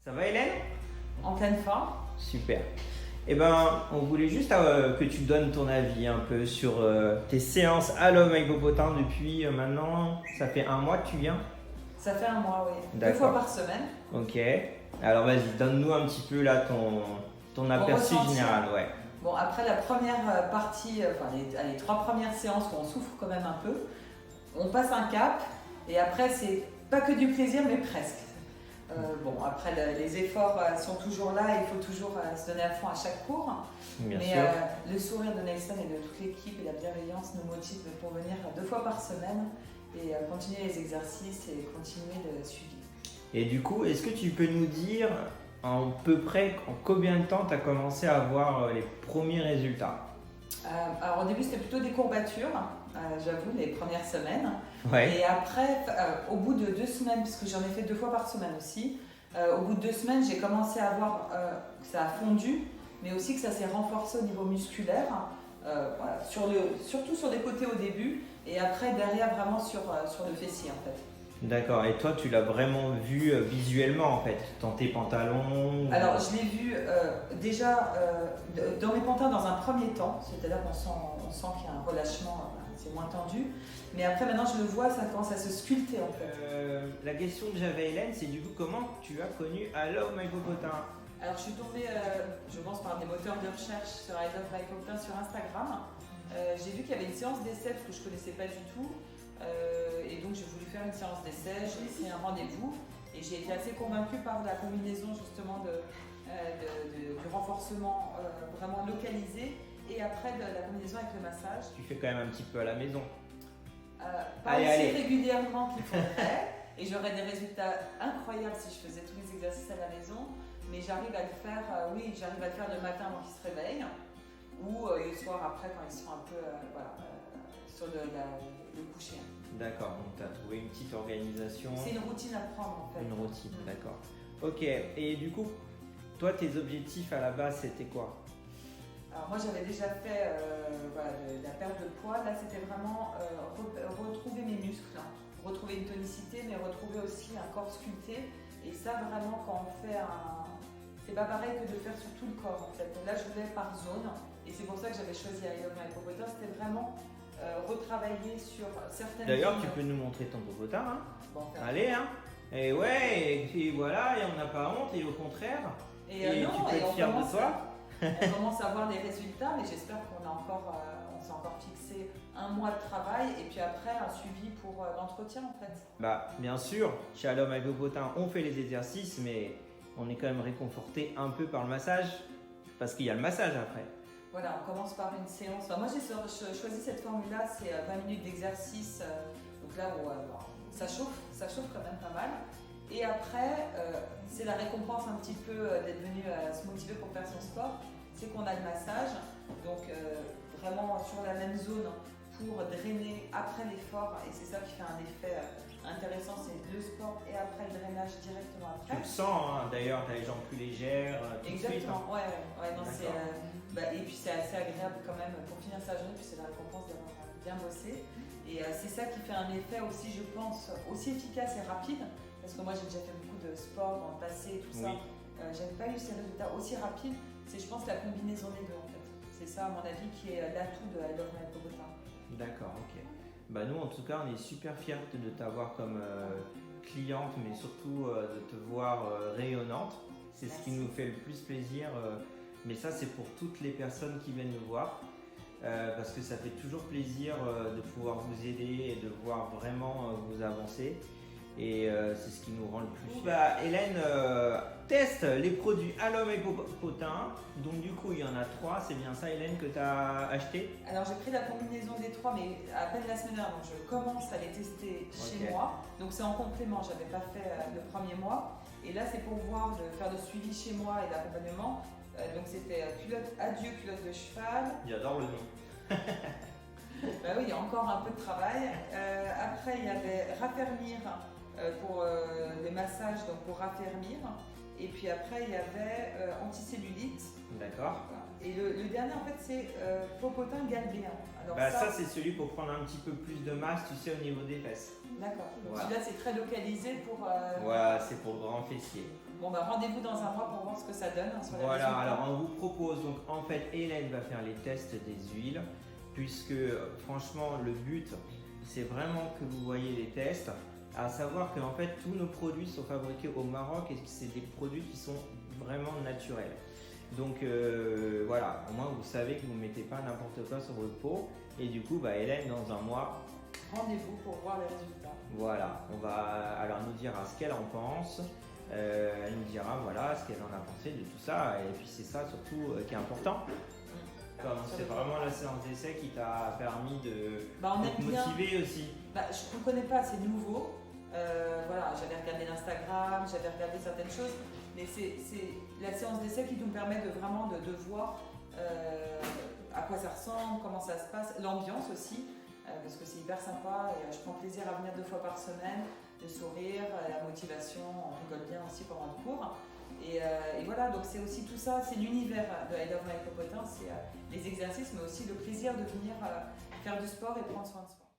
Ça va Hélène? En pleine forme. Super. Eh ben, on voulait juste que tu donnes ton avis un peu sur tes séances à l'homme avec Popotin depuis maintenant, ça fait un mois que tu viens? Ça fait un mois, oui. D'accord. 2 fois par semaine. Ok. Alors vas-y, donne-nous un petit peu là ton aperçu ressenti. général. Ouais. Bon, après la première partie, les 3 premières séances où on souffre quand même un peu, on passe un cap et après c'est pas que du plaisir mais presque. Bon, après les efforts sont toujours là, il faut toujours se donner à fond à chaque cours. Bien Mais sûr. le sourire de Nelson et de toute l'équipe et la bienveillance nous motivent pour venir 2 fois par semaine et continuer les exercices et continuer le suivi. Et du coup, est-ce que tu peux nous dire à peu près en combien de temps tu as commencé à voir les premiers résultats? Alors au début c'était plutôt des courbatures, j'avoue, les premières semaines. Ouais. Et après, au bout de 2 semaines, puisque j'en ai fait 2 fois par semaine aussi, au bout de 2 semaines j'ai commencé à voir que ça a fondu, mais aussi que ça s'est renforcé au niveau musculaire, voilà, surtout sur les côtés au début, et après derrière vraiment sur le fessier en fait. D'accord. Et toi, tu l'as vraiment vu visuellement en fait, dans tes pantalons? Alors je l'ai vu déjà dans mes pantalons dans un premier temps, c'est-à-dire qu'on sent qu'il y a un relâchement, c'est moins tendu, mais après maintenant je le vois, ça commence à se sculpter en fait. La question que j'avais Hélène, c'est du coup comment tu as connu Hello My Popotin? Alors je suis tombée, je pense par des moteurs de recherche sur I Love My Popotin sur Instagram. J'ai vu qu'il y avait une séance d'essai que je ne connaissais pas du tout. Et donc j'ai voulu faire une séance d'essai, j'ai pris un rendez-vous et j'ai été assez convaincue par la combinaison justement du renforcement vraiment localisé et après de la combinaison avec le massage. Tu fais quand même un petit peu à la maison. Pas aussi régulièrement qu'il faudrait et j'aurais des résultats incroyables si je faisais tous les exercices à la maison, mais j'arrive à le faire, j'arrive à le faire le matin avant qu'ils se réveillent ou le soir après quand ils sont un peu sur le coucher. D'accord, donc tu as trouvé une petite organisation. C'est une routine à prendre en fait. Une routine, d'accord. Ok, et du coup, toi tes objectifs à la base c'était quoi? Alors moi j'avais déjà fait de la perte de poids, là c'était vraiment retrouver mes muscles, hein. Retrouver une tonicité mais retrouver aussi un corps sculpté et ça vraiment quand on fait c'est pas pareil que de faire sur tout le corps en fait. Donc là je voulais par zone et c'est pour ça que j'avais choisi I Love My Popotin, c'était vraiment retravailler sur certaines D'ailleurs zones. tu peux nous montrer ton popotin, hein? Bon, Allez, hein? Et ouais, et voilà, et on n'a pas honte, et au contraire, et non, tu peux être fier de toi. On commence à voir les résultats, mais j'espère qu'on s'est encore fixé un mois de travail et puis après un suivi pour l'entretien en fait. Bah, bien sûr, chez Allô My Popotin, on fait les exercices, mais on est quand même réconforté un peu par le massage, parce qu'il y a le massage après. Voilà, on commence par une séance. Enfin, moi j'ai choisi cette formule-là, c'est 20 minutes d'exercice, donc là où ça chauffe quand même pas mal. Et après, c'est la récompense un petit peu d'être venu se motiver pour faire son sport, c'est qu'on a le massage, donc vraiment sur la même zone pour drainer après l'effort, et c'est ça qui fait un effet intéressant, c'est le sport et après le drainage directement Tu après. le sens, hein, d'ailleurs, tu as les jambes plus légères, tout de suite. Exactement, Hein. ouais, non, et puis c'est assez agréable quand même pour finir sa journée, puis c'est la récompense d'avoir bien bossé. Et c'est ça qui fait un effet aussi, je pense, aussi efficace et rapide, parce que moi j'ai déjà fait beaucoup de sport dans le passé et tout ça. J'avais pas eu ces résultats aussi rapides, c'est je pense la combinaison des deux en fait. C'est ça à mon avis qui est l'atout de I Love My Popotin. D'accord, ok. Bah nous en tout cas on est super fiers de t'avoir comme cliente, mais surtout de te voir rayonnante. C'est ce qui nous fait le plus plaisir. Mais ça c'est pour toutes les personnes qui viennent nous voir. Parce que ça fait toujours plaisir de pouvoir vous aider et de voir vraiment vous avancer. Et c'est ce qui nous rend le plus. Bah, Hélène teste les produits Hello My Popotin. Donc du coup il y en a 3, c'est bien ça Hélène que tu as acheté? Alors j'ai pris la combinaison des 3 mais à peine la semaine dernière, donc je commence à les tester chez moi. Donc c'est en complément, j'avais pas fait le premier mois. Et là c'est pour voir, de faire le suivi chez moi et l'accompagnement. Donc c'était culotte adieu, culotte de cheval. J'adore le nom. Bah oui, il y a encore un peu de travail. Après il y avait raffermir pour les massages, donc pour raffermir. Et puis après il y avait anticellulite. D'accord. Et le dernier en fait c'est Popotin galbéen. Alors bah ça c'est celui pour prendre un petit peu plus de masse, tu sais, au niveau des fesses. D'accord. Donc voilà. celui-là c'est très localisé pour. Voilà, c'est pour le grand fessier. Bon, bah, rendez-vous dans un mois pour voir ce que ça donne. Hein, sur les Voilà, résultats. alors on vous propose, donc en fait Hélène va faire les tests des huiles, puisque franchement le but c'est vraiment que vous voyez les tests, à savoir que en fait tous nos produits sont fabriqués au Maroc et que c'est des produits qui sont vraiment naturels. Donc voilà, au moins vous savez que vous ne mettez pas n'importe quoi sur votre peau. Et du coup, bah, Hélène, dans un mois, rendez-vous pour voir les résultats. Voilà, alors nous dira ce qu'elle en pense. Elle nous dira voilà ce qu'elle en a pensé de tout ça. Et puis c'est ça surtout qui est important. C'est vraiment la séance d'essai qui t'a permis de te motiver aussi. Je ne connais pas, c'est nouveau. Voilà, j'avais regardé l'Instagram, j'avais regardé certaines choses, mais c'est la séance d'essai qui nous permet de vraiment de voir à quoi ça ressemble, comment ça se passe, l'ambiance aussi, parce que c'est hyper sympa et je prends plaisir à venir 2 fois par semaine, le sourire, la motivation, on rigole bien aussi pendant le cours. Et voilà, donc c'est aussi tout ça, c'est l'univers de I Love My Popotin, c'est les exercices, mais aussi le plaisir de venir faire du sport et prendre soin de soi.